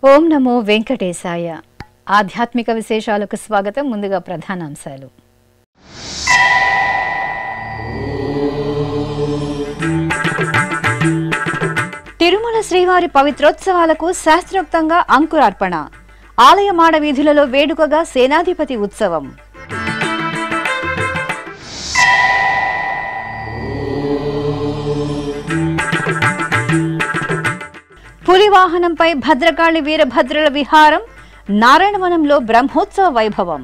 ఓం నమో వెంకటేశాయ. ఆధ్యాత్మిక విశేషాలకు స్వాగతం. ముందుగా ప్రధానాంశాలు. తిరుమల శ్రీవారి పవిత్రోత్సవాలకు శాస్త్రోక్తంగా అంకురార్పణ. ఆలయ మాడ వీధులలో వేడుకగా సేనాధిపతి ఉత్సవం. పులి వాహనంపై భద్రకాళి వీరభద్రుల విహారం. నారాయణవనంలో బ్రహ్మోత్సవ వైభవం.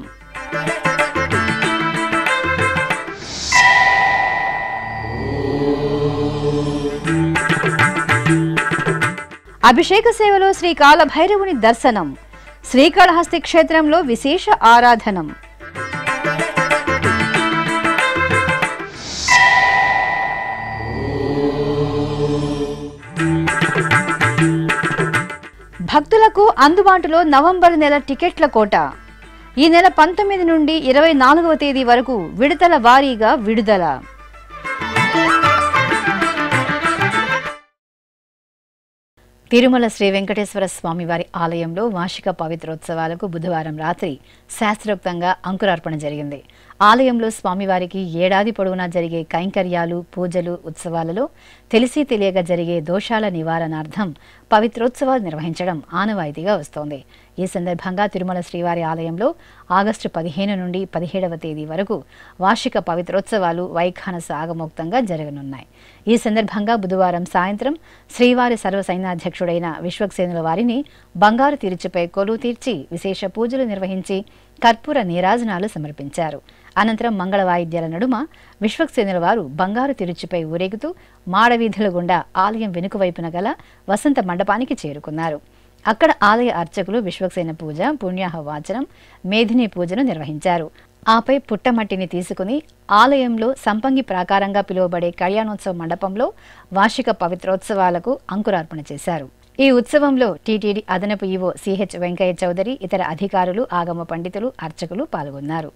అభిషేక సేవలో శ్రీ కాలభైరవుని దర్శనం. శ్రీకాళహస్తి క్షేత్రంలో విశేష ఆరాధనం. భక్తులకు అందుబాటులో నవంబర్ నెల టికెట్ల కోట. ఈ నెల 19 నుండి 24వ తేదీ వరకు విడతల వారీగా విడుదల. తిరుమల శ్రీ వెంకటేశ్వర స్వామివారి ఆలయంలో వార్షిక పవిత్రోత్సవాలకు బుధవారం రాత్రి శాస్త్రోక్తంగా అంకురార్పణ జరిగింది. ఆలయంలో స్వామివారికి ఏడాది పొడవునా జరిగే కైంకర్యాలు, పూజలు, ఉత్సవాలలో తెలిసి తెలియక జరిగే దోషాల నివారణార్థం పవిత్రోత్సవాలు నిర్వహించడం ఆనవాయితీగా వస్తోంది. ఈ సందర్భంగా తిరుమల శ్రీవారి ఆలయంలో ఆగస్టు 15 నుండి 17వ తేదీ వరకు వార్షిక పవిత్రోత్సవాలు వైఖానస ఆగమోక్తంగా జరగనున్నాయి. ఈ సందర్భంగా బుధవారం సాయంత్రం శ్రీవారి సర్వసైన్యాధ్యక్షుడైన విశ్వక్సేనుల వారిని బంగారు తిరుచుపై కొలువు తీర్చి విశేష పూజలు నిర్వహించి కర్పూర నీరాజనాలు సమర్పించారు. అనంతరం మంగళ వాయిద్యాల నడుమ విశ్వక్సేనుల వారు బంగారు తిరుచుపై ఊరేగుతూ మాడవీధుల గుండా ఆలయం వెనుక వైపున గల వసంత మండపానికి చేరుకున్నారు. అక్కడ ఆలయ అర్చకులు విశ్వక్సేన పూజ, పుణ్యాహ వాచనం, మేధిని పూజను నిర్వహించారు. ఆపై పుట్టమట్టిని తీసుకుని ఆలయంలో సంపంగి ప్రాకారంగా పిలువబడే కళ్యాణోత్సవ మండపంలో వార్షిక పవిత్రోత్సవాలకు అంకురార్పణ చేశారు. ఈ ఉత్సవంలో టీటీడీ అదనపు ఈవో సిహెచ్ వెంకయ్య చౌదరి, ఇతర అధికారులు, ఆగమ పండితులు, అర్చకులు పాల్గొన్నారు.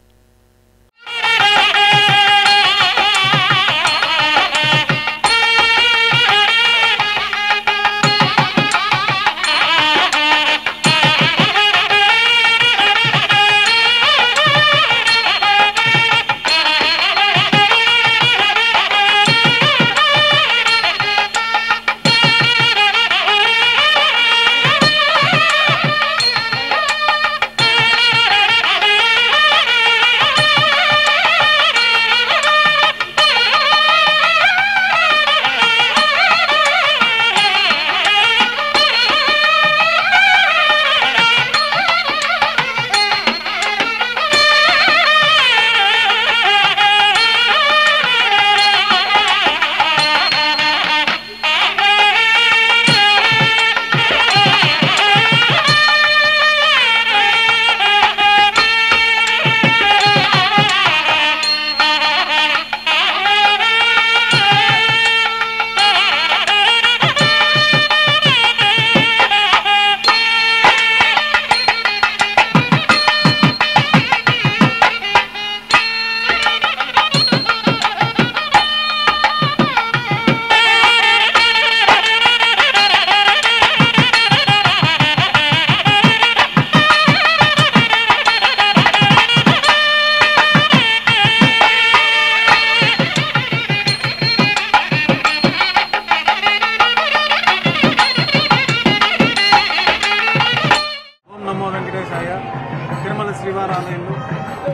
తిరుమల శ్రీవారి ఆలయంలో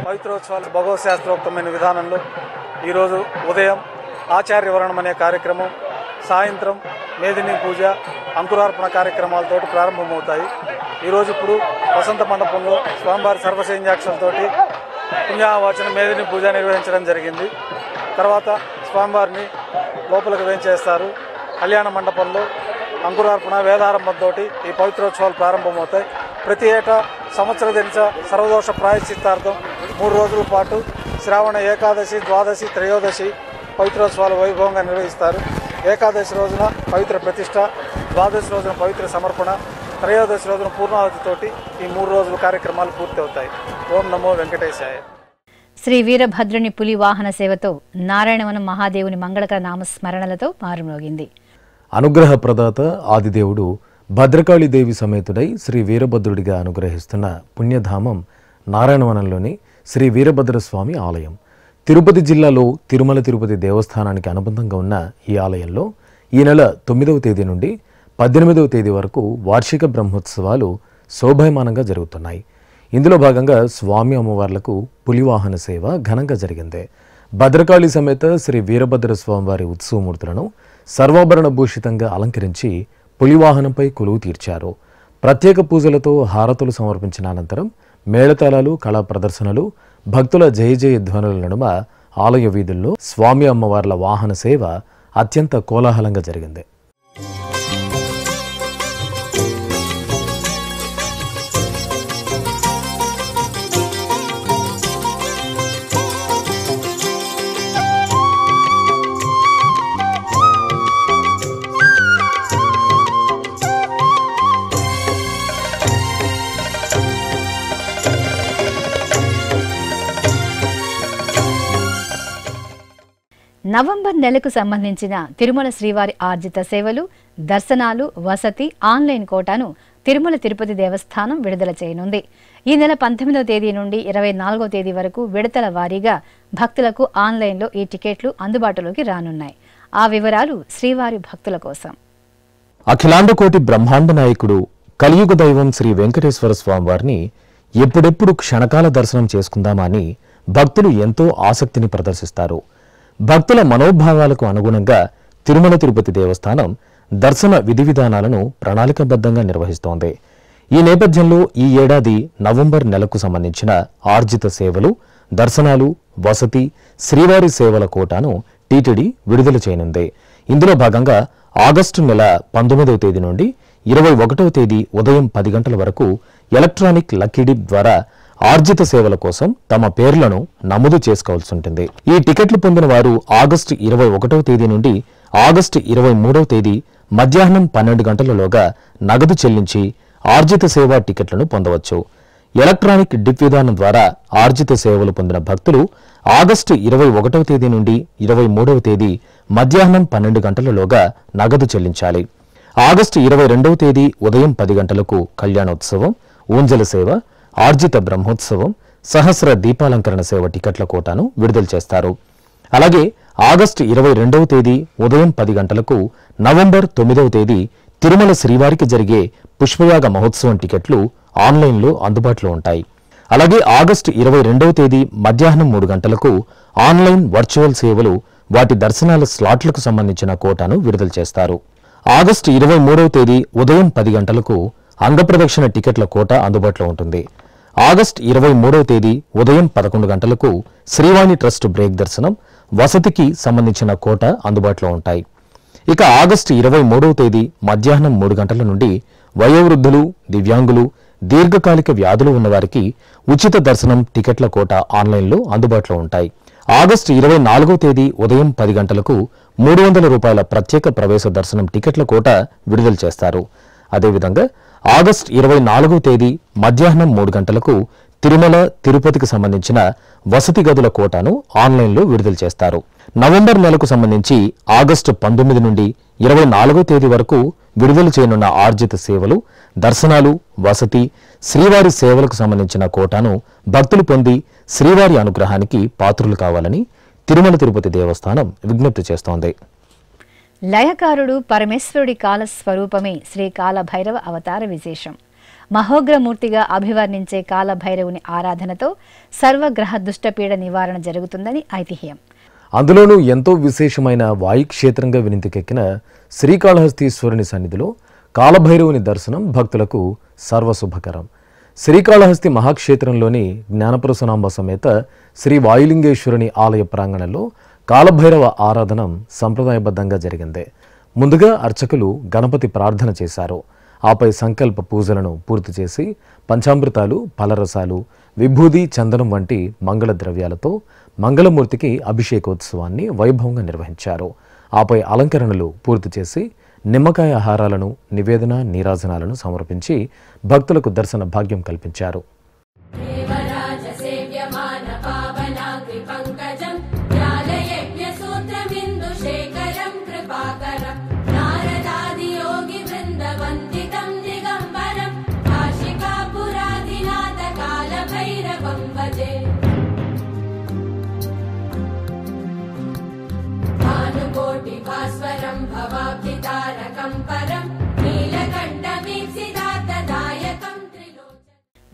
పవిత్రోత్సవాలు భగవత్ శాస్త్రోక్తమైన విధానంలో ఈరోజు ఉదయం ఆచార్యవరణం అనే కార్యక్రమం, సాయంత్రం మేదిని పూజ, అంకురార్పణ కార్యక్రమాలతో ప్రారంభమవుతాయి. ఈరోజు ఇప్పుడు వసంత మండపంలో స్వామివారి సర్వసైన్యాక్షలతోటి పుణ్యాహవాచన మేదిని పూజ నిర్వహించడం జరిగింది. తర్వాత స్వామివారిని లోపలికి వేంచేస్తారు. కళ్యాణ మండపంలో అంకురార్పణ వేదారంభంతో ఈ పవిత్రోత్సవాలు ప్రారంభమవుతాయి. ప్రతి ఏటా సంవత్సర దినచ సర్వదోష ప్రాయశ్చిత్తార్థం 3 రోజుల పాటు శ్రావణ ఏకాదశి, ద్వాదశి, త్రయోదశి పవిత్రోత్సవాలు వైభవంగా నిర్వహిస్తారు. ఏకాదశి రోజున పవిత్ర ప్రతిష్ట, ద్వాదశి రోజున పవిత్ర సమర్పణ, త్రయోదశి రోజున పూర్ణావతితోటి ఈ 3 రోజుల కార్యక్రమాలు పూర్తి అవుతాయి. ఓం నమో వెంకటేశాయ. శ్రీ వీరభద్రుని పులి వాహన సేవతో నారాయణవనం మహాదేవుని మంగళకర నామస్మరణలతో మారుమోగింది. అనుగ్రహ ప్రదాత ఆదిదేవుడు భద్రకాళీదేవి సమేతుడై శ్రీ వీరభద్రుడిగా అనుగ్రహిస్తున్న పుణ్యధామం నారాయణవనంలోని శ్రీ వీరభద్రస్వామి ఆలయం. తిరుపతి జిల్లాలో తిరుమల తిరుపతి దేవస్థానానికి అనుబంధంగా ఉన్న ఈ ఆలయంలో ఈ నెల 9వ తేదీ నుండి 18వ తేదీ వరకు వార్షిక బ్రహ్మోత్సవాలు శోభాయమానంగా జరుగుతున్నాయి. ఇందులో భాగంగా స్వామి అమ్మవార్లకు పులివాహన సేవ ఘనంగా జరిగింది. భద్రకాళి సమేత శ్రీ వీరభద్ర స్వామివారి ఉత్సవమూర్తులను సర్వాభరణ భూషితంగా అలంకరించి పులివాహనంపై కొలువు తీర్చారు. ప్రత్యేక పూజలతో హారతులు సమర్పించిన అనంతరం మేళతాళాలు, కళా ప్రదర్శనలు, భక్తుల జయ జయ ధ్వనుల నడుమ ఆలయ వీధుల్లో స్వామి అమ్మవార్ల వాహన సేవ అత్యంత కోలాహలంగా జరిగింది. నవంబర్ నెలకు సంబంధించిన తిరుమల శ్రీవారి ఆర్జిత సేవలు, దర్శనాలు, వసతి, ఆన్లైన్ కోటాను తిరుమల తిరుపతి దేవస్థానం విడుదల చేయనుంది. ఈ నెల 19వ తేదీ నుండి 24వ తేదీ వరకు విడతల వారీగా భక్తులకు ఆన్లైన్లో ఈ టికెట్లు అందుబాటులోకి రానున్నాయి. ఆ వివరాలు శ్రీవారి భక్తుల కోసం. అఖిలాండకోటి బ్రహ్మాండ నాయకుడు కలియుగ దైవం శ్రీ వెంకటేశ్వర స్వామి వారిని ఎప్పుడెప్పుడు క్షణకాల దర్శనం చేసుకుందామా అని భక్తులు ఎంతో ఆసక్తిని ప్రదర్శిస్తారు. భక్తుల మనోభావాలకు అనుగుణంగా తిరుమల తిరుపతి దేవస్థానం దర్శన విధి విధానాలను ప్రణాళికాబద్ధంగా నిర్వహిస్తోంది. ఈ నేపథ్యంలో ఈ ఏడాది నవంబర్ నెలకు సంబంధించిన ఆర్జిత సేవలు, దర్శనాలు, వసతి, శ్రీవారి సేవల కోటాను టీటీడీ విడుదల చేయనుంది. ఇందులో భాగంగా ఆగస్టు నెల 19వ తేదీ నుండి 21వ తేదీ ఉదయం 10 గంటల వరకు ఎలక్ట్రానిక్ లక్కీ డిప్ ద్వారా ఆర్జిత సేవల కోసం తమ పేర్లను నమోదు చేసుకోవాల్సి ఉంటుంది. ఈ టికెట్లు పొందిన వారు ఆగస్టు 21వ తేదీ నుండి ఆగస్టు 23వ తేదీ మధ్యాహ్నం 12 గంటలలోగా నగదు చెల్లించి ఆర్జిత సేవా టికెట్లను పొందవచ్చు. ఎలక్ట్రానిక్ డిప్ విధానం ద్వారా ఆర్జిత సేవలు పొందిన భక్తులు ఆగస్టు 21వ తేదీ నుండి 23వ తేదీ మధ్యాహ్నం 12 గంటలలోగా నగదు చెల్లించాలి. ఆగస్టు 22వ తేదీ ఉదయం 10 గంటలకు కళ్యాణోత్సవం, ఊంజల సేవ, ఆర్జిత బ్రహ్మోత్సవం, సహస్ర దీపాలంకరణ సేవ టికెట్ల కోటాను విడుదల చేస్తారు. అలాగే ఆగస్టు 22వ తేదీ ఉదయం 10 గంటలకు నవంబర్ 9వ తేదీ తిరుమల శ్రీవారికి జరిగే పుష్పయాగ మహోత్సవం టికెట్లు ఆన్లైన్లో అందుబాటులో ఉంటాయి. అలాగే ఆగస్టు 22వ తేదీ మధ్యాహ్నం 3 గంటలకు ఆన్లైన్ వర్చువల్ సేవలు, వాటి దర్శనాల స్లాట్లకు సంబంధించిన కోటాను విడుదల చేస్తారు. ఆగస్టు 23వ తేదీ ఉదయం 10 గంటలకు అంగప్రదక్షిణ టికెట్ల కోట అందుబాటులో ఉంటుంది. ఆగస్టు 23వ తేదీ ఉదయం 11 గంటలకు శ్రీవాణి ట్రస్ట్ బ్రేక్ దర్శనం, వసతికి సంబంధించిన కోట అందుబాటులో ఉంటాయి. ఇక ఆగస్టు 23వ తేదీ మధ్యాహ్నం 3 గంటల నుండి వయోవృద్ధులు, దివ్యాంగులు, దీర్ఘకాలిక వ్యాధులు ఉన్నవారికి ఉచిత దర్శనం టికెట్ల కోట ఆన్లైన్లో అందుబాటులో ఉంటాయి. ఆగస్టు 24వ తేదీ ఉదయం 10 గంటలకు 300 రూపాయల ప్రత్యేక ప్రవేశ దర్శనం టికెట్ల కోట విడుదల చేస్తారు. అదేవిధంగా ఆగస్టు 24వ తేదీ మధ్యాహ్నం 3 గంటలకు తిరుమల తిరుపతికి సంబంధించిన వసతి గదుల కోటాను ఆన్లైన్లో విడుదల చేస్తారు. నవంబర్ నెలకు సంబంధించి ఆగస్టు 19 నుండి 24వ తేదీ వరకు విడుదల చేయనున్న ఆర్జిత సేవలు, దర్శనాలు, వసతి, శ్రీవారి సేవలకు సంబంధించిన కోటాను భక్తులు పొంది శ్రీవారి అనుగ్రహానికి పాత్రులు కావాలని తిరుమల తిరుపతి దేవస్థానం విజ్ఞప్తి చేస్తోంది. లయకారుడు పరమేశ్వరుడి కాల స్వరూపమే శ్రీ కాలభైరవ అవతార విశేషం. మహోగ్రమూర్తిగా అభివర్ణించే కాలభైరవుని ఆరాధనతో సర్వగ్రహ దుష్టపీడ నివారణ జరుగుతుందని ఐతిహ్యం. అందులోనూ ఎంతో విశేషమైన వాయుక్షేత్రంగా వినితికెక్కిన శ్రీకాళహస్తీశ్వరుని సన్నిధిలో కాలభైరవుని దర్శనం భక్తులకు సర్వశుభకరం. శ్రీకాళహస్తి మహాక్షేత్రంలోని జ్ఞానప్రసనాంబ సమేత శ్రీ వాయులింగేశ్వరుని ఆలయ ప్రాంగణంలో కాలభైరవ ఆరాధనం సంప్రదాయబద్ధంగా జరిగింది. ముందుగా అర్చకులు గణపతి ప్రార్థన చేశారు. ఆపై సంకల్ప పూజలను పూర్తి చేసి పంచామృతాలు, ఫలరసాలు, విభూది, చందనం వంటి మంగళ ద్రవ్యాలతో మంగళమూర్తికి అభిషేకోత్సవాన్ని వైభవంగా నిర్వహించారు. ఆపై అలంకరణలు పూర్తి చేసి నిమ్మకాయ హారాలను, నివేదన, నీరాజనాలను సమర్పించి భక్తులకు దర్శన భాగ్యం కల్పించారు.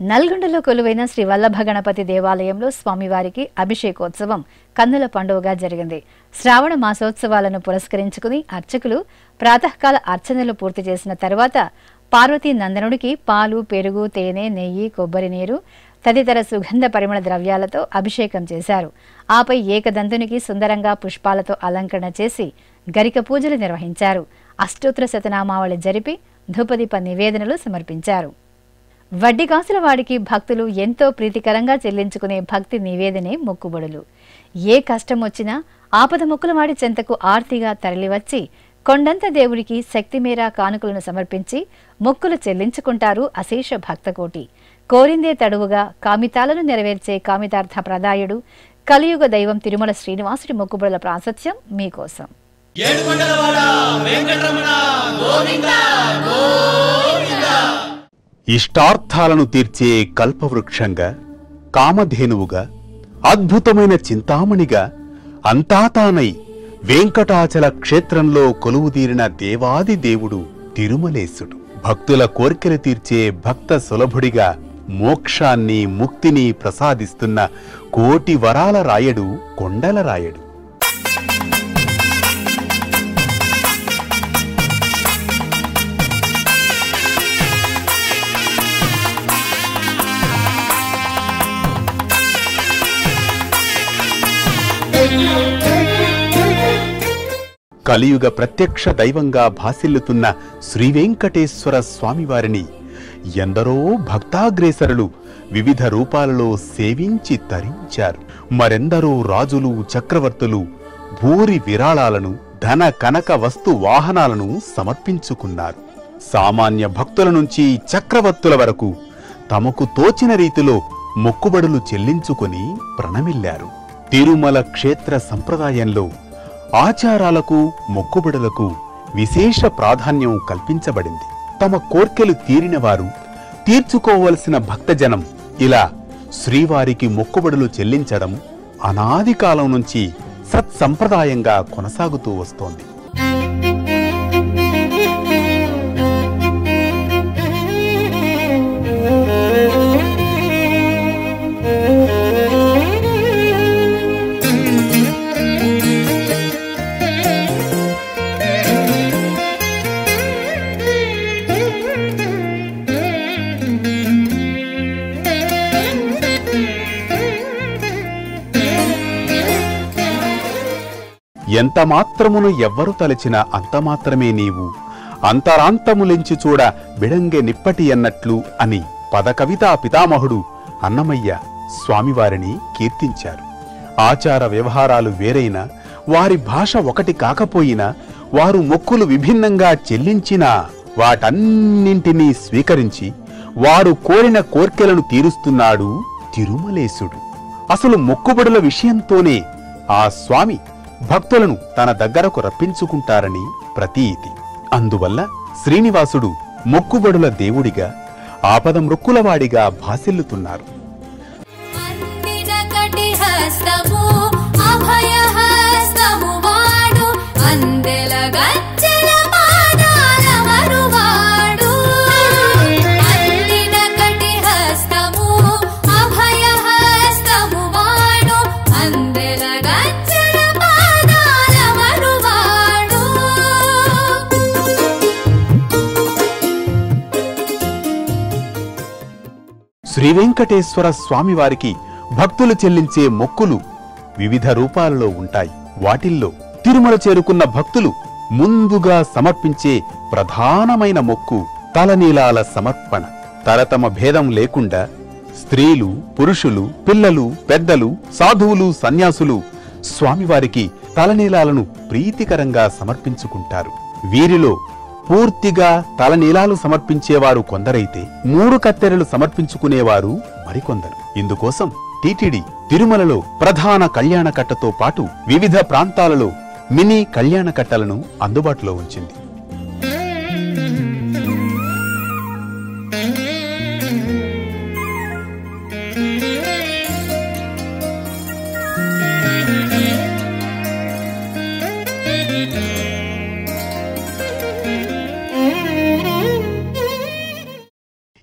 నల్గొండలో కొలువైన శ్రీ వల్లభ గణపతి దేవాలయంలో స్వామివారికి అభిషేకోత్సవం కన్నుల పండుగగా జరిగింది. శ్రావణ మాసోత్సవాలను పురస్కరించుకుని అర్చకులు ప్రాతకాల అర్చనలు పూర్తి చేసిన తర్వాత పార్వతీ నందనుడికి పాలు, పెరుగు, తేనె, నెయ్యి, కొబ్బరి నీరు తదితర సుగంధ పరిమళ ద్రవ్యాలతో అభిషేకం చేశారు. ఆపై ఏకదంతునికి సుందరంగా పుష్పాలతో అలంకరణ చేసి గరిక పూజలు నిర్వహించారు. అష్టోత్తర శతనామావళి జరిపి ధూపదీప నివేదనలు సమర్పించారు. వడ్డీ కాసుల వాడికి భక్తులు ఎంతో ప్రీతికరంగా చెల్లించుకునే భక్తి నివేదనే మొక్కుబడులు. ఏ కష్టం వచ్చినా ఆపద మొక్కుల వాడి చెంతకు ఆర్తిగా తరలివచ్చి కొండంత దేవుడికి శక్తి మేర కానుకలను సమర్పించి మొక్కులు చెల్లించుకుంటారు అశేష భక్తకోటి. కోరిందే తడువుగా కామితాలను నెరవేర్చే కామితార్థ ప్రదాయుడు కలియుగ దైవం తిరుమల శ్రీనివాసుడి మొక్కుబడుల ప్రాశస్త్యం మీకోసం. ఇష్టార్థాలను తీర్చే కల్పవృక్షంగా, కామధేనువుగా, అద్భుతమైన చింతామణిగా అంతా తానై వెంకటాచల క్షేత్రంలో కొలువుదీరిన దేవాది దేవుడు తిరుమలేశుడు. భక్తుల కోర్కెలు తీర్చే భక్త సులభుడిగా మోక్షాన్ని, ముక్తిని ప్రసాదిస్తున్న కోటి వరాల రాయడు కొండల రాయడు. కలియుగ ప్రత్యక్ష దైవంగా భాసిల్లుతున్న శ్రీవెంకటేశ్వర స్వామివారిని ఎందరో భక్తాగ్రేసరులు వివిధ రూపాలలో సేవించి తరించారు. మరెందరో రాజులు, చక్రవర్తులు భూరి విరాళాలను, ధన కనక వస్తు వాహనాలను సమర్పించుకున్నారు. సామాన్య భక్తుల నుంచి చక్రవర్తుల వరకు తమకు తోచిన రీతిలో మొక్కుబడులు చెల్లించుకుని ప్రణమిల్లారు. తిరుమల క్షేత్ర సంప్రదాయంలో ఆచారాలకు, మొక్కుబడులకు విశేష ప్రాధాన్యం కల్పించబడింది. తమ కోర్కెలు తీరినవారు, తీర్చుకోవలసిన భక్తజనం ఇలా శ్రీవారికి మొక్కుబడులు చెల్లించడం అనాది కాలం నుంచి సత్సంప్రదాయంగా కొనసాగుతూ వస్తోంది. ఎంత మాత్రమును ఎవ్వరు తలచిన అంత మాత్రమే నీవు, అంతరాంతములించి చూడ బిడంగె నిప్పటి అన్నట్లు అని పదకవితా పితామహుడు అన్నమయ్య స్వామివారిని కీర్తించారు. ఆచార వ్యవహారాలు వేరైనా, వారి భాష ఒకటి కాకపోయినా, వారు మొక్కులు విభిన్నంగా చెల్లించినా వాటన్నింటినీ స్వీకరించి వారు కోరిన కోర్కెలను తీరుస్తున్నాడు తిరుమలేశుడు. అసలు మొక్కుబడుల విషయంతోనే ఆ స్వామి భక్తులను తన దగ్గరకు రప్పించుకుంటారని ప్రతీతి. అందువల్ల శ్రీనివాసుడు మొక్కుబడుల దేవుడిగా, ఆపద మృక్కులవాడిగా భాసిల్లుతున్నారు. శ్రీవెంకటేశ్వర స్వామివారికి భక్తులు చెల్లించే మొక్కులు వివిధ రూపాలలో ఉంటాయి. వాటిల్లో తిరుమల చేరుకున్న భక్తులు ముందుగా సమర్పించే ప్రధానమైన మొక్కు తలనీలాల సమర్పణ. తరతమ భేదం లేకుండా స్త్రీలు, పురుషులు, పిల్లలు, పెద్దలు, సాధువులు, సన్యాసులు స్వామివారికి తలనీలాలను ప్రీతికరంగా సమర్పించుకుంటారు. వీరిలో పూర్తిగా తలనీలాలు సమర్పించేవారు కొందరైతే 3 కత్తెరలు సమర్పించుకునేవారు మరికొందరు. ఇందుకోసం టీటీడీ తిరుమలలో ప్రధాన కళ్యాణకట్టతో పాటు వివిధ ప్రాంతాలలో మినీ కళ్యాణకట్టలను అందుబాటులో ఉంచింది.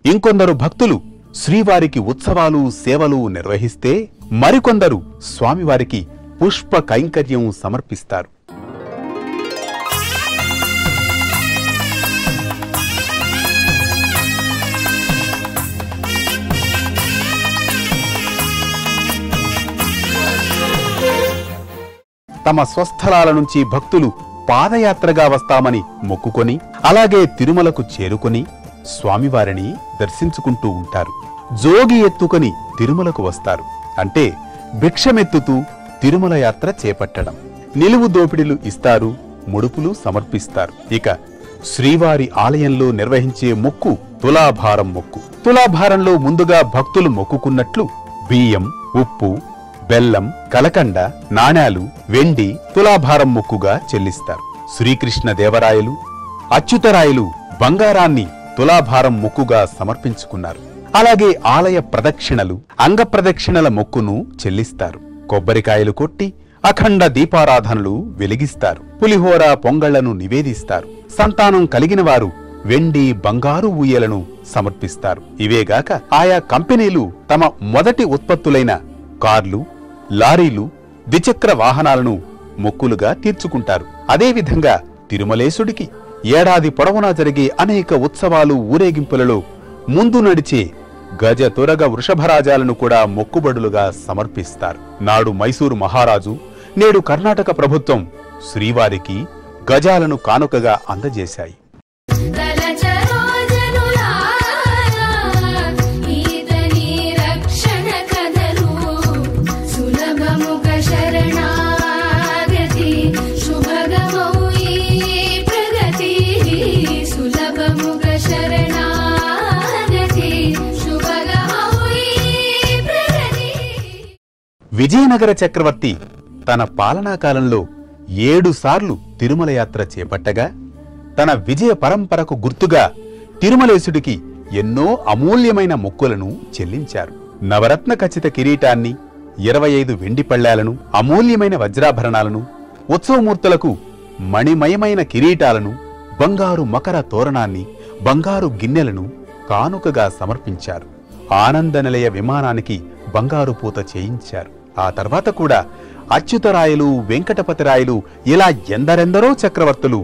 ఇంకొందరు భక్తులు శ్రీవారికి ఉత్సవాలు సేవలు నిర్వహిస్తే మరికొందరు స్వామివారికి పుష్ప కైంకర్యం సమర్పిస్తారు. తమ స్వస్థలాల నుంచి భక్తులు పాదయాత్రగా వస్తామని మొక్కుకొని అలాగే తిరుమలకు చేరుకొని స్వామివారిని దర్శించుకుంటూ ఉంటారు. జోగి ఎత్తుకొని తిరుమలకు వస్తారు. అంటే భిక్షమెత్తుతూ తిరుమల యాత్ర చేపట్టడం. నిలువు దోపిడీలు ఇస్తారు, ముడుపులు సమర్పిస్తారు. ఇక శ్రీవారి ఆలయంలో నిర్వహించే మొక్కు తులాభారం మొక్కు. తులాభారంలో ముందుగా భక్తులు మొక్కుకున్నట్లు బియ్యం, ఉప్పు, బెల్లం, కలకండ, నాణేలు, వెండి తులాభారం మొక్కుగా చెల్లిస్తారు. శ్రీకృష్ణ దేవరాయలు, అచ్యుతరాయలు బంగారాన్ని తులాభారం మొక్కుగా సమర్పించుకున్నారు. అలాగే ఆలయ ప్రదక్షిణలు, అంగప్రదక్షిణల మొక్కును చెల్లిస్తారు. కొబ్బరికాయలు కొట్టి అఖండ దీపారాధనలు వెలిగిస్తారు. పులిహోర, పొంగళ్లను నివేదిస్తారు. సంతానం కలిగిన వారు వెండి, బంగారు ఊయలను సమర్పిస్తారు. ఇవేగాక ఆయా కంపెనీలు తమ మొదటి ఉత్పత్తులైన కార్లు, లారీలు, ద్విచక్ర వాహనాలను మొక్కులుగా తీర్చుకుంటారు. అదేవిధంగా తిరుమలేశుడికి ఏడాది పొడవునా జరిగే అనేక ఉత్సవాలు, ఊరేగింపులలో ముందు నడిచే గజ తురగ వృషభరాజాలను కూడా మొక్కుబడులుగా సమర్పిస్తారు. నాడు మైసూరు మహారాజు, నేడు కర్ణాటక ప్రభుత్వం శ్రీవారికి గజాలను కానుకగా అందజేశాయి. విజయనగర చక్రవర్తి తన పాలనాకాలంలో 7 సార్లు తిరుమల యాత్ర చేపట్టగా తన విజయ పరంపరకు గుర్తుగా తిరుమలేశుడికి ఎన్నో అమూల్యమైన మొక్కులను చెల్లించారు. నవరత్న ఖచ్చిత కిరీటాన్ని, 25 వెండి పళ్ళాలను, అమూల్యమైన వజ్రాభరణాలను, ఉత్సవమూర్తులకు మణిమయమైన కిరీటాలను, బంగారు మకర తోరణాన్ని, బంగారు గిన్నెలను కానుకగా సమర్పించారు. ఆనందనిలయ విమానానికి బంగారు పూత చేయించారు. ఆ తర్వాత కూడా అచ్యుతరాయలు, వెంకటపతిరాయలు ఇలా ఎందరెందరో చక్రవర్తులు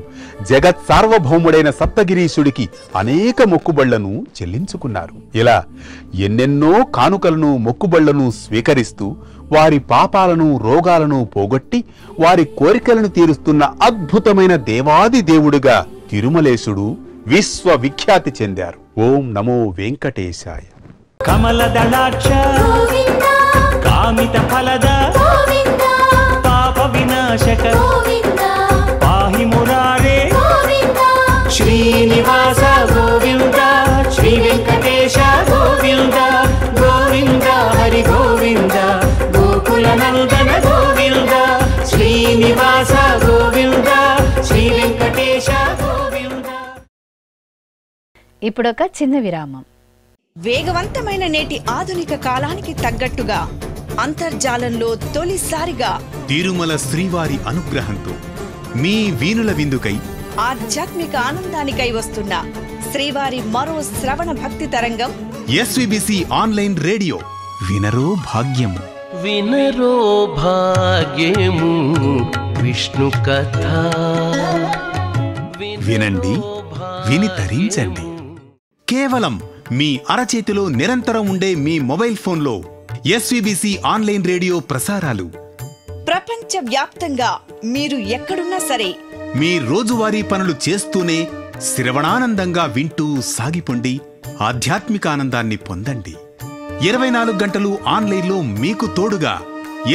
జగత్ సార్వభౌముడైన సప్తగిరీశుడికి అనేక మొక్కుబళ్లను చెల్లించుకున్నారు. ఇలా ఎన్నెన్నో కానుకలను, మొక్కుబళ్లను స్వీకరిస్తూ వారి పాపాలను, రోగాలను పోగొట్టి వారి కోరికలను తీరుస్తున్న అద్భుతమైన దేవాది దేవుడుగా తిరుమలేశుడు విశ్వవిఖ్యాతి చెందారు. ఓం నమో వెంకటేశాయ. కమలదళాక్ష కామిత ఫలద పాప వినాశక పాహి మురారే శ్రీనివాస గోవింద శ్రీ వెంకటేశ గోవింద గోవింద హరి గోవింద గోకుల నందన గోవింద శ్రీనివాస గోవింద శ్రీ వెంకటేశ గోవింద. ఇప్పుడొక చిన్న విరామం. వేగవంతమైన నేటి ఆధునిక కాలానికి తగ్గట్టుగా అంతర్జాలంలో తొలిసారిగా తిరుమల శ్రీవారి అనుగ్రహంతో మీ వీనుల విందుకై ఆధ్యాత్మిక ఆనందానికై వస్తున్న శ్రీవారి మరో శ్రవణ భక్తి తరంగం ఎస్విబిసి ఆన్లైన్ రేడియో. వినరో భాగ్యము, వినరో భాగ్యము విష్ణు కథ. వినండి, విని తరించండి. కేవలం మీ అరచేతిలో నిరంతరం ఉండే మీ మొబైల్ ఫోన్లో ఎస్విబిసి ఆన్లైన్ రేడియో ప్రసారాలు ప్రపంచ వ్యాప్తంగా మీరు ఎక్కడున్నా సరే మీ రోజువారీ పనులు చేస్తూనే శ్రవణానందంగా వింటూ సాగిపోండి, ఆధ్యాత్మిక ఆనందాన్ని పొందండి. 24 గంటలు ఆన్లైన్లో మీకు తోడుగా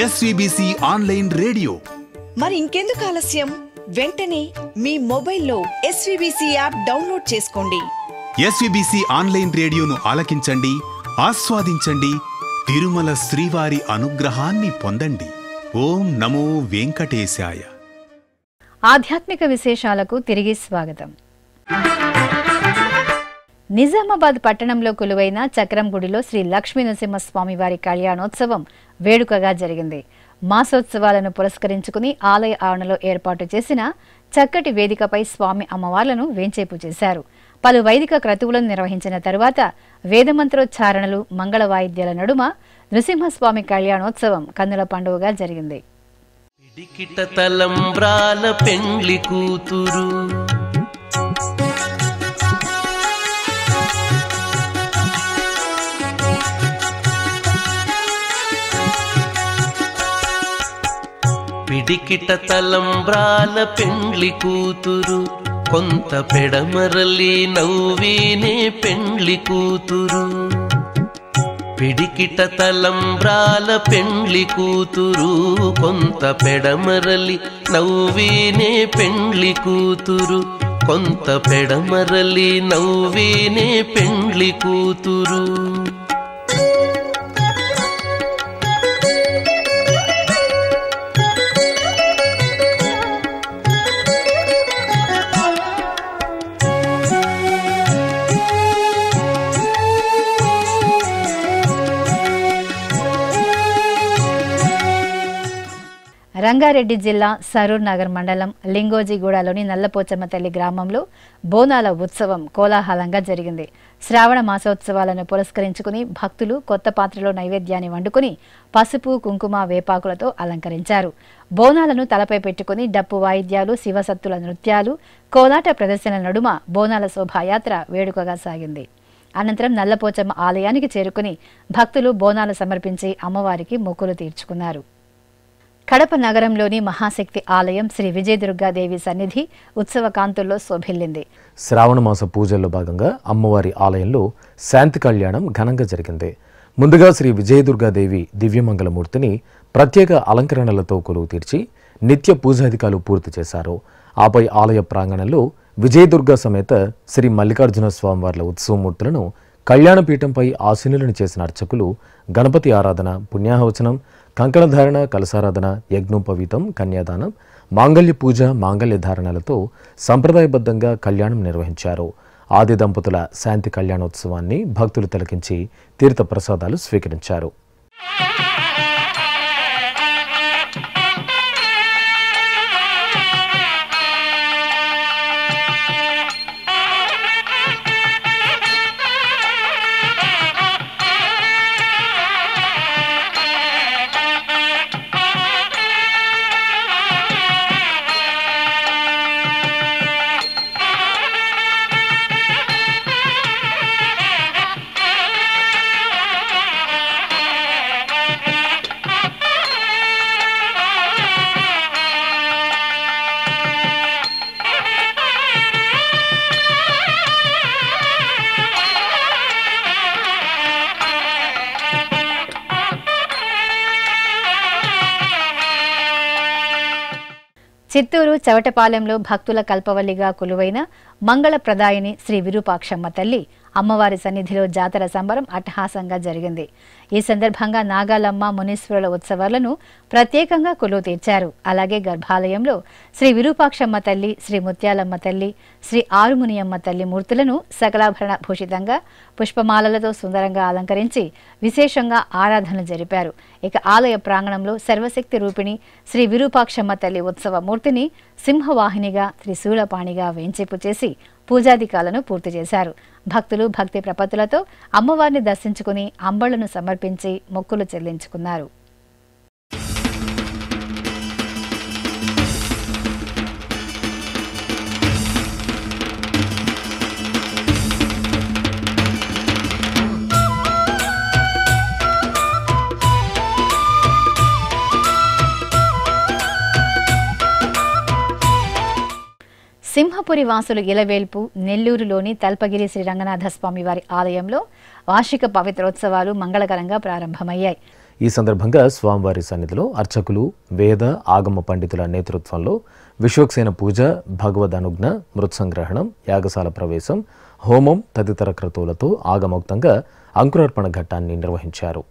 ఎస్విబిసి ఆన్లైన్ రేడియో. మరి ఇంకెందుకు ఆలస్యం? వెంటనే మీ మొబైల్లో ఎస్వీబీసీ యాప్ డౌన్లోడ్ చేసుకోండి. ఎస్వీబీసీ ఆన్లైన్ రేడియోను ఆలకించండి, ఆస్వాదించండి, తిరుమల శ్రీవారి అనుగ్రహాన్ని పొందండి. ఓం నమో వెంకటేశాయ. ఆధ్యాత్మిక విశేషాలకు తిరిగి స్వాగతం. నిజామాబాద్ పట్టణంలో కొలువైన చక్రం గుడిలో శ్రీ లక్ష్మీ నరసింహస్వామి వారి కళ్యాణోత్సవం వేడుకగా జరిగింది. మాసోత్సవాలను పురస్కరించుకుని ఆలయ ఆవరణలో ఏర్పాటు చేసిన చక్కటి వేదికపై స్వామి అమ్మవార్లను వేంచేపు చేశారు. పలు వైదిక క్రతువులను నిర్వహించిన తరువాత వేదమంత్రోచ్చారణలు, మంగళ వాయిద్యాల నడుమ నృసింహస్వామి కళ్యాణోత్సవం కన్నుల పండుగగా జరిగింది. పిడికిట తలంబ్రాల పెండ్లి కూతురు, పిడికిట తలంబ్రాల పెండ్లి కూతురు, కొంత పెడమరలి నవ్వేనే పెండ్లి కూతురు. పిడికిట తలంబ్రాల పెండ్లి కూతురు, కొంత పెడమరలి నవ్వేనే పెండ్లి కూతురు. కొంత పెడమరలి నవ్వేనే పెండ్లి కూతురు. రంగారెడ్డి జిల్లా సరూర్ నగర్ మండలం లింగోజిగూడలోని నల్లపోచమ్మ తల్లి గ్రామంలో బోనాల ఉత్సవం కోలాహలంగా జరిగింది. శ్రావణ మాసోత్సవాలను పురస్కరించుకుని భక్తులు కొత్త పాత్రలో నైవేద్యాన్ని వండుకుని పసుపు, కుంకుమ, వేపాకులతో అలంకరించారు. బోనాలను తలపై పెట్టుకుని డప్పు వాయిద్యాలు, శివసత్తుల నృత్యాలు, కోలాట ప్రదర్శన నడుమ బోనాల శోభాయాత్ర వేడుకగా సాగింది. అనంతరం నల్లపోచమ్మ ఆలయానికి చేరుకుని భక్తులు బోనాలు సమర్పించి అమ్మవారికి మొక్కులు తీర్చుకున్నారు. కడప నగరంలోని మహాశక్తి ఆలయం శ్రీ విజయదుర్గాదేవి సన్నిధి ఉత్సవ కాంతుల్లో శోభిల్లింది. శ్రావణ మాస పూజల్లో భాగంగా అమ్మవారి ఆలయంలో శాంతి కళ్యాణం ఘనంగా జరిగింది. ముందుగా శ్రీ విజయదుర్గాదేవి దివ్యమంగళమూర్తిని ప్రత్యేక అలంకరణలతో కొలువు తీర్చి నిత్య పూజాధికాలు పూర్తి చేశారు. ఆపై ఆలయ ప్రాంగణంలో విజయదుర్గ సమేత శ్రీ మల్లికార్జున స్వామివార్ల ఉత్సవమూర్తులను కళ్యాణపీఠంపై ఆసీనులను చేసిన అర్చకులు గణపతి ఆరాధన, పుణ్యాహవచనం, కంకణధారణ, కలసారాధన, యజ్ఞోపవీతం, కన్యాదానం, మాంగళ్య పూజ, మాంగళ్య ధారణలతో సంప్రదాయబద్ధంగా కళ్యాణం నిర్వహించారు. ఆది దంపతుల శాంతి కళ్యాణోత్సవాన్ని భక్తులు తిలకించి తీర్థ ప్రసాదాలు స్వీకరించారు. చిత్తూరు చవటపాలెంలో భక్తుల కల్పవల్లిగా కొలువైన మంగళప్రదాయిని శ్రీ విరూపాక్షమ్మ తల్లి అమ్మవారి సన్నిధిలో జాతర సంబరం అట్టహాసంగా జరిగింది. ఈ సందర్భంగా నాగాలమ్మ, మునీశ్వరుల ఉత్సవాలను ప్రత్యేకంగా కొలువు తీర్చారు. అలాగే గర్భాలయంలో శ్రీ విరూపాక్షమ్మ తల్లి, శ్రీ ముత్యాలమ్మ తల్లి, శ్రీ ఆరుమునియమ్మ తల్లి మూర్తులను సకలాభరణ భూషితంగా పుష్పమాలలతో సుందరంగా అలంకరించి విశేషంగా ఆరాధనలు జరిపారు. ఇక ఆలయ ప్రాంగణంలో సర్వశక్తి రూపిణి శ్రీ విరూపాక్షమ్మ తల్లి ఉత్సవ మూర్తిని సింహవాహినిగా, త్రిశూలపాణిగా వేంచేపు చేసి పూజాధికాలను పూర్తి చేశారు. భక్తులు భక్తి ప్రపత్తులతో అమ్మవారిని దర్శించుకుని అంబళ్లను సమర్పించి మొక్కులు చెల్లించుకున్నారు. సింహపురి వాసులు ఇలవేల్పు నెల్లూరులోని తల్పగిరి శ్రీ రంగనాథ స్వామి వారి ఆలయంలో వార్షిక పవిత్రోత్సవాలు మంగళకరంగా ప్రారంభమయ్యాయి. ఈ సందర్భంగా స్వామివారి సన్నిధిలో అర్చకులు, వేద ఆగమ పండితుల నేతృత్వంలో విశ్వక్సేన పూజ, భగవద్ అనుజ్ఞ, మృత్సంగ్రహణం, యాగశాల ప్రవేశం, హోమం తదితర క్రతువులతో ఆగమోక్తంగా అంకురార్పణ ఘట్టాన్ని నిర్వహించారు.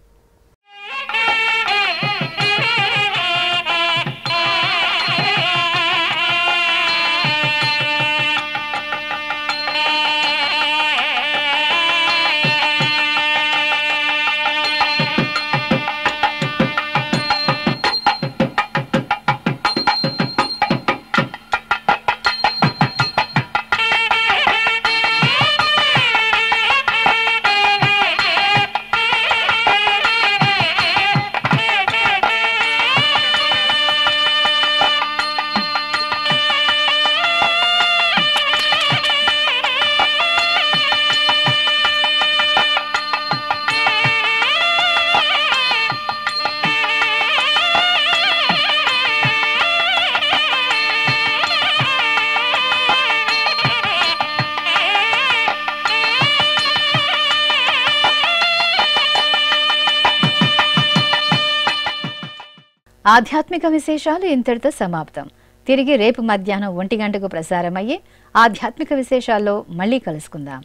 ఆధ్యాత్మిక విశేషాలు ఇంతటితో సమాప్తం. తిరిగి రేపు మధ్యాహ్నం 1 గంటకు ప్రసారమయ్యే ఆధ్యాత్మిక విశేషాల్లో మళ్ళీ కలుసుకుందాం.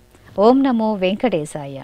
ఓం నమో వెంకటేశాయ.